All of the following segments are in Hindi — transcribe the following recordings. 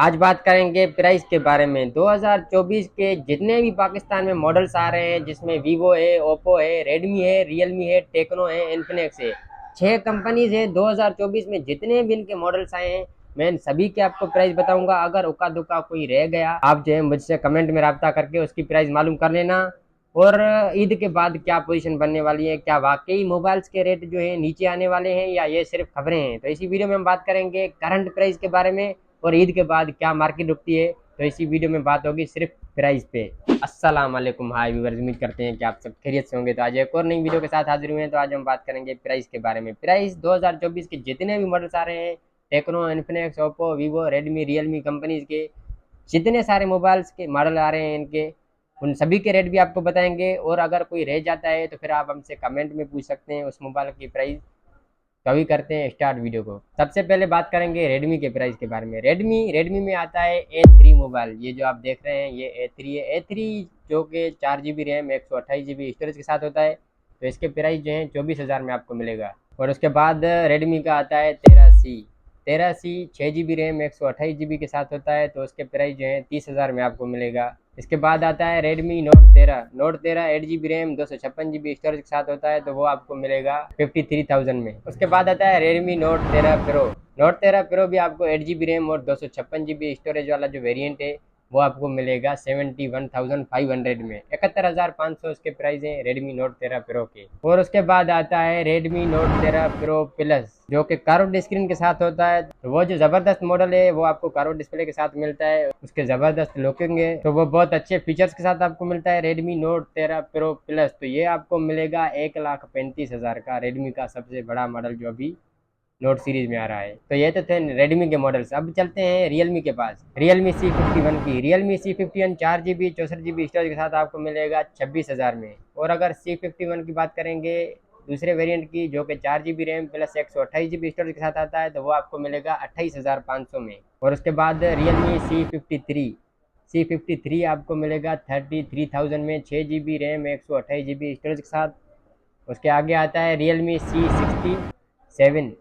आज बात करेंगे प्राइस के बारे में। 2024 के जितने भी पाकिस्तान में मॉडल्स आ रहे हैं, जिसमें वीवो है, ओप्पो है, रेडमी है, रियलमी है, टेक्नो है, इन्फिनिक्स है, 6 कंपनीज है। 2024 में जितने भी इनके मॉडल्स आए हैं, मैं सभी के आपको प्राइस बताऊंगा। अगर उका दुका कोई रह गया, आप जो है मुझसे कमेंट में राब्ता करके उसकी प्राइस मालूम कर लेना। और ईद के बाद क्या पोजीशन बनने वाली है, क्या वाकई मोबाइल्स के रेट जो है नीचे आने वाले हैं या ये सिर्फ खबरें हैं, तो इसी वीडियो में हम बात करेंगे करंट प्राइस के बारे में। और ईद के बाद क्या मार्केट उठती है, तो इसी वीडियो में बात होगी सिर्फ प्राइस पे। अस्सलाम वालेकुम, हाय व्यूअर्स, उम्मीद करते हैं कि आप सब खैरियत से होंगे। तो आज एक और नई वीडियो के साथ हाजिर हुए हैं। तो आज हम बात करेंगे प्राइस के बारे में। प्राइस 2024 के जितने भी मॉडल्स आ रहे हैं, Tecno, Infinix, Oppo, Vivo, Redmi, Realme companies के जितने सारे मोबाइल्स के मॉडल आ रहे हैं इनके, उन सभी के रेट भी आपको बताएंगे। और अगर कोई रह जाता है तो फिर आप हमसे कमेंट में पूछ सकते हैं उस मोबाइल की प्राइस। तो अभी करते हैं स्टार्ट वीडियो को। सबसे पहले बात करेंगे रेडमी के प्राइस के बारे में। रेडमी में आता है A3 मोबाइल। ये जो आप देख रहे हैं ये A3 है। A3 जो कि 4 GB रैम, 128 GB स्टोरेज के साथ होता है। तो इसके प्राइस जो है 24,000 में आपको मिलेगा। और उसके बाद रेडमी का आता है 13C 6 GB रैम, 128 GB के साथ होता है। तो उसके प्राइस जो है 30,000 में आपको मिलेगा। इसके बाद आता है Redmi note 13 8 GB RAM, 256 GB storage के साथ होता है। तो वो आपको मिलेगा 53,000 में। उसके बाद आता है रेडमी नोट 13 प्रो भी आपको 8 GB रैम और 256 GB स्टोरेज वाला जो वेरिएंट है, वो आपको मिलेगा 71,500 में। 71,500 उसके प्राइस हैं रेडमी नोट 13 प्रो के। और उसके बाद आता है रेडमी नोट 13 प्रो प्लस, जो कि कर्व स्क्रीन के साथ होता है। तो वो जो ज़बरदस्त मॉडल है वो आपको कर्व डिस्प्ले के साथ मिलता है। उसके ज़बरदस्त लुकिंग है, तो वो बहुत अच्छे फीचर्स के साथ आपको मिलता है रेडमी नोट 13 प्रो प्लस। तो ये आपको मिलेगा 1,35,000 का, रेडमी का सबसे बड़ा मॉडल जो अभी नोट सीरीज में आ रहा है। तो ये तो थे रेडमी के मॉडल्स। अब चलते हैं रियलमी के पास। Realme C51 4 GB 64 GB storage के साथ आपको मिलेगा 26,000 में। और अगर C51 की बात करेंगे दूसरे वेरिएंट की, जो कि 4 GB RAM plus 128 GB storage के साथ आता है, तो वो आपको मिलेगा 28,500 में। और उसके बाद रियलमी C53 आपको मिलेगा 33,000 में, 6 GB रैम, 128 GB स्टोरेज के साथ। उसके आगे आता है रियलमी C67।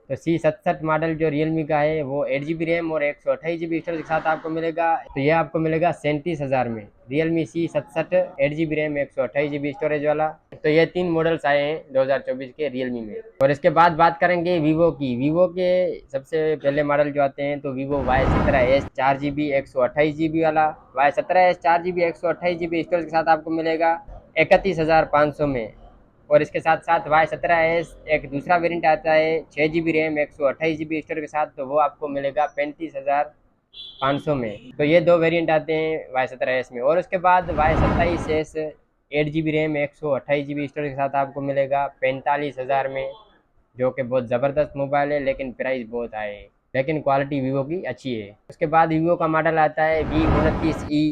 तो C67 मॉडल जो रियलमी का है वो 8 GB रैम और 128 GB स्टोरेज के साथ आपको मिलेगा। तो ये आपको मिलेगा 37,000 में, Realme C67 8 GB RAM 128 GB storage वाला। तो ये 3 मॉडल्स आए हैं 2024 के रियलमी में। और इसके बाद बात करेंगे वीवो की। वीवो के सबसे पहले मॉडल जो आते हैं, तो वीवो Y17s 4 GB 128 GB वाला। Y17s 4 GB 128 GB स्टोरेज के साथ आपको मिलेगा 31,500 में। और इसके साथ साथ Y17s एक दूसरा वेरिएंट आता है 6 GB रैम 128 GB स्टोरेज के साथ। तो वो आपको मिलेगा 35,500 में। तो ये 2 वेरिएंट आते हैं Y17s में। और उसके बाद Y27s 8 GB RAM 128 GB storage के साथ आपको मिलेगा 45,000 में, जो कि बहुत ज़बरदस्त मोबाइल है, लेकिन प्राइस बहुत हाई है, लेकिन क्वालिटी वीवो की अच्छी है। उसके बाद वीवो का मॉडल आता है V29E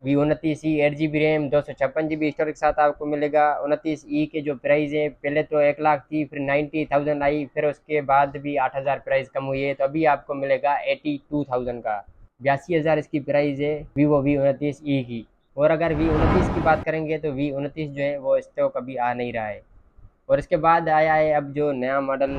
8 GB RAM 256 GB storage के साथ आपको मिलेगा। 29E के जो प्राइस है, पहले तो 1,00,000 थी, फिर 90,000 आई, फिर उसके बाद भी 8,000 प्राइस कम हुई है। तो अभी आपको मिलेगा 82,000 का, 82,000 इसकी प्राइस है वीवो V29E की। और अगर V29 की बात करेंगे तो V29 जो है वो स्टॉक अभी आ नहीं रहा है। और इसके बाद आया है अब जो नया मॉडल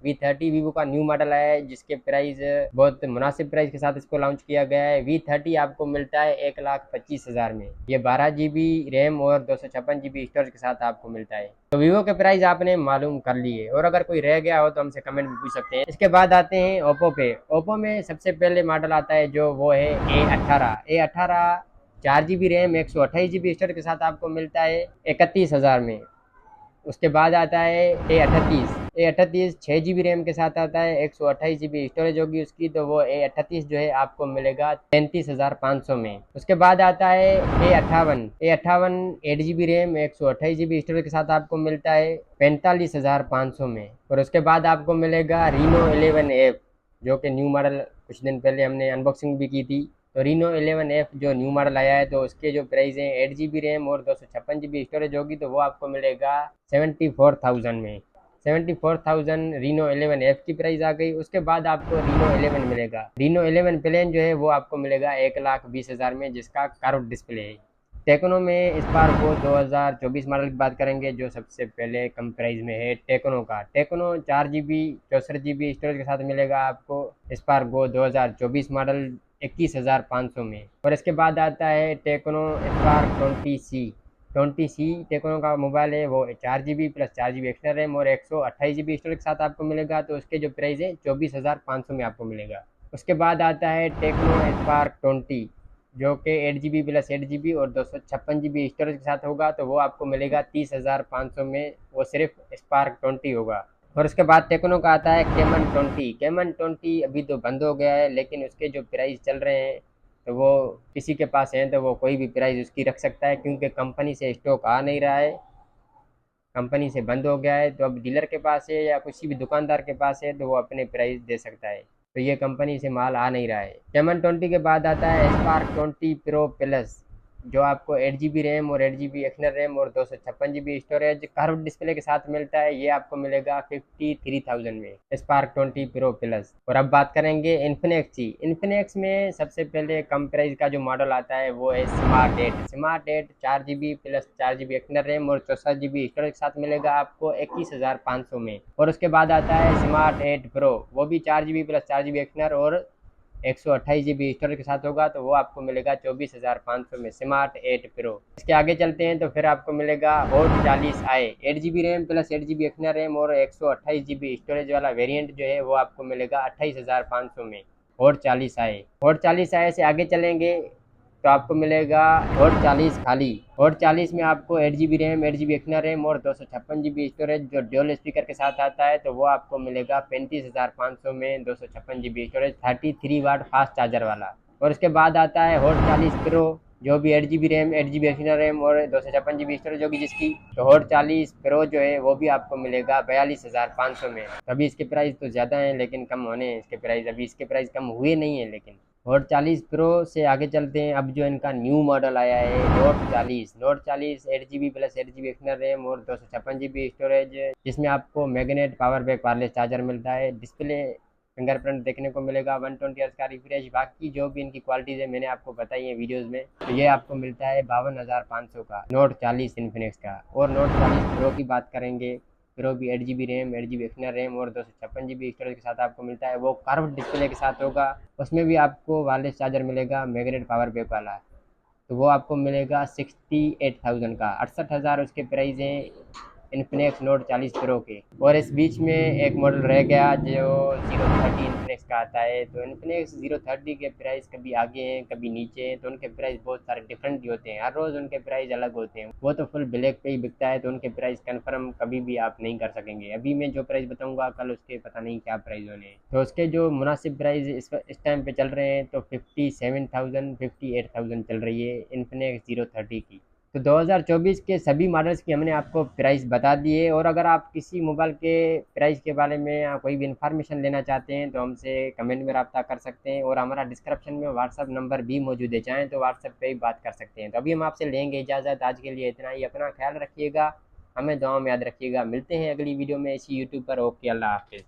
V30 वीवो का न्यू मॉडल आया है, जिसके प्राइस बहुत मुनासिब प्राइस के साथ इसको लॉन्च किया गया है। V30 आपको मिलता है 1,25,000 में। ये 12 GB रैम और 256 GB स्टोरेज के साथ आपको मिलता है। तो वीवो के प्राइस आपने मालूम कर लिए। और अगर कोई रह गया हो तो हमसे कमेंट में पूछ सकते हैं। इसके बाद आते हैं ओप्पो पे। ओप्पो में सबसे पहले मॉडल आता है जो वो है A18 4 GB RAM 128 GB storage के साथ आपको मिलता है 31,000 में। उसके बाद आता है A38 6 GB रैम के साथ आता है, 128 GB स्टोरेज होगी उसकी। तो वो A38 जो है आपको मिलेगा 33,500 में। उसके बाद आता है A58 8 GB RAM 128 GB storage के साथ आपको मिलता है 45,500 में। और उसके बाद आपको मिलेगा Reno 11F, जो कि न्यू मॉडल कुछ दिन पहले हमने अनबॉक्सिंग भी की थी। तो Reno 11F जो न्यू मॉडल आया है, तो उसके जो प्राइस हैं 8 GB रैम और 256 GB स्टोरेज होगी। तो वो आपको मिलेगा 74,000 में। 74,000 Reno 11F की प्राइस आ गई। उसके बाद आपको Reno 11 मिलेगा। Reno 11 प्लेन जो है वो आपको मिलेगा 1,20,000 में, जिसका कर्व डिस्प्ले है। टेक्नो में स्पार्को 2024 मॉडल की बात करेंगे, जो सबसे पहले कम प्राइस में है टेक्नो का। टेक्नो 4 GB 64 GB स्टोरेज के साथ मिलेगा आपको स्पार्को 2024 मॉडल 21,500 में। और इसके बाद आता है टेक्नो स्पार्क 20C टेक्नो का मोबाइल है, वो 4 GB plus 4 GB extra RAM और 128 GB स्टोरेज के साथ आपको मिलेगा। तो उसके जो प्राइस है 24,500 में आपको मिलेगा। उसके बाद आता है टेक्नो स्पार्क 20, जो कि 8 GB प्लस 8 GB और 256 GB स्टोरेज के साथ होगा। तो वो आपको मिलेगा 30,500 में, वो सिर्फ स्पार्क 20 होगा। और उसके बाद टेक्नो का आता है केमन 20 अभी तो बंद हो गया है, लेकिन उसके जो प्राइस चल रहे हैं तो वो किसी के पास है तो वो कोई भी प्राइस उसकी रख सकता है, क्योंकि कंपनी से स्टॉक आ नहीं रहा है, कंपनी से बंद हो गया है। तो अब डीलर के पास है या किसी भी दुकानदार के पास है तो वो अपने प्राइस दे सकता है। तो ये कंपनी से माल आ नहीं रहा है। केमन 20 के बाद आता है स्पार्क 20 प्रो प्लस, जो आपको 8 GB रैम और 8 GB एक्सटर्नल रैम और 256 GB स्टोरेज कर्व डिस्प्ले के साथ मिलता है। ये आपको मिलेगा 53,000 में स्पार्क 20 प्रो प्लस। और अब बात करेंगे इन्फिनिक्स की। इन्फिनिक्स में सबसे पहले कम प्राइस का जो मॉडल आता है वो है smart 8 4 GB plus 4 GB external RAM और 64 GB स्टोरेज के साथ मिलेगा आपको 21,500 में। और उसके बाद आता है स्मार्ट 8 प्रो, वो भी 4 GB प्लस 4 GB एक्सटर्नल और 128 GB स्टोरेज के साथ होगा। तो वो आपको मिलेगा 24,500 में स्मार्ट 8 प्रो। इसके आगे चलते हैं तो फिर आपको मिलेगा hot 40i 8 GB RAM plus 8 GB external RAM और 128 GB स्टोरेज वाला वेरिएंट जो है वो आपको मिलेगा 28,500 में हॉट 40i से आगे चलेंगे तो आपको मिलेगा हॉट 40 खाली। हॉट 40 में आपको 8 GB RAM 8 GB external RAM और 256 GB स्टोरेज जो ड्यूल स्पीकर के साथ आता है। तो वो आपको मिलेगा 35,500 में 256 GB storage 33 watt fast charger वाला। और उसके बाद आता है हॉट 40 प्रो, जो भी 8 GB RAM 8 GB external RAM और 256 GB स्टोरेज होगी जिसकी। तो हॉट 40 प्रो जो है वो भी आपको मिलेगा 42,500 में। अभी इसके प्राइस तो ज़्यादा हैं लेकिन कम होने हैं इसके प्राइस, अभी इसके प्राइस कम हुए नहीं है। लेकिन हॉट 40 प्रो से आगे चलते हैं। अब जो इनका न्यू मॉडल आया है note 40 8 GB plus 8 GB external RAM और 256 GB स्टोरेज, जिसमें आपको magnet power back wireless charger मिलता है। डिस्प्ले फिंगरप्रिंट देखने को मिलेगा, 120 Hz का रिफ्रेश। बाकी जो भी इनकी क्वालिटीज़ है मैंने आपको बताई है वीडियोज़ में। तो ये आपको मिलता है 52,500 का नोट 40 इन्फिनिक्स का। और नोट 40 प्रो की बात करेंगे, प्रो भी 8 GB RAM 8 GB external RAM और 256 GB स्टोरेज के साथ आपको मिलता है। वो कर्व डिस्प्ले के साथ होगा, उसमें भी आपको वायरलेस चार्जर मिलेगा मैग्नेट पावर बैक वाला। तो वो आपको मिलेगा 68,000 का, 68,000 उसके प्राइस हैं इन्फिनिक्स नोट 40 प्रो के। और इस बीच में एक मॉडल रह गया जो 030 इन्फिनिक्स का आता है। तो इन्फिनिक्स 030 के प्राइस कभी आगे हैं कभी नीचे हैं, तो उनके प्राइस बहुत सारे डिफरेंट भी होते हैं, हर रोज़ उनके प्राइस अलग होते हैं। वो तो फुल ब्लैक पे ही बिकता है, तो उनके प्राइस कंफर्म कभी भी आप नहीं कर सकेंगे। अभी मैं जो प्राइस बताऊंगा कल उसके पता नहीं क्या प्राइस होने हैं। तो उसके जो मुनासिब प्राइस इस टाइम पे चल रहे हैं तो 57,000 58,000 चल रही है इन्फिनिक्स 030 की। तो 2024 के सभी मॉडल्स की हमने आपको प्राइस बता दी है। और अगर आप किसी मोबाइल के प्राइस के बारे में या कोई भी इन्फॉर्मेशन लेना चाहते हैं तो हमसे कमेंट में रब्ता कर सकते हैं। और हमारा डिस्क्रिप्शन में व्हाट्सअप नंबर भी मौजूद है, चाहें तो व्हाट्सअप पे ही बात कर सकते हैं। तो अभी हम आपसे लेंगे इजाज़त, आज के लिए इतना ही। अपना ख्याल रखिएगा, हमें दुआओं में याद रखिएगा। मिलते हैं अगली वीडियो में इसी यूट्यूब पर। ओके, अल्लाह हाफिज़।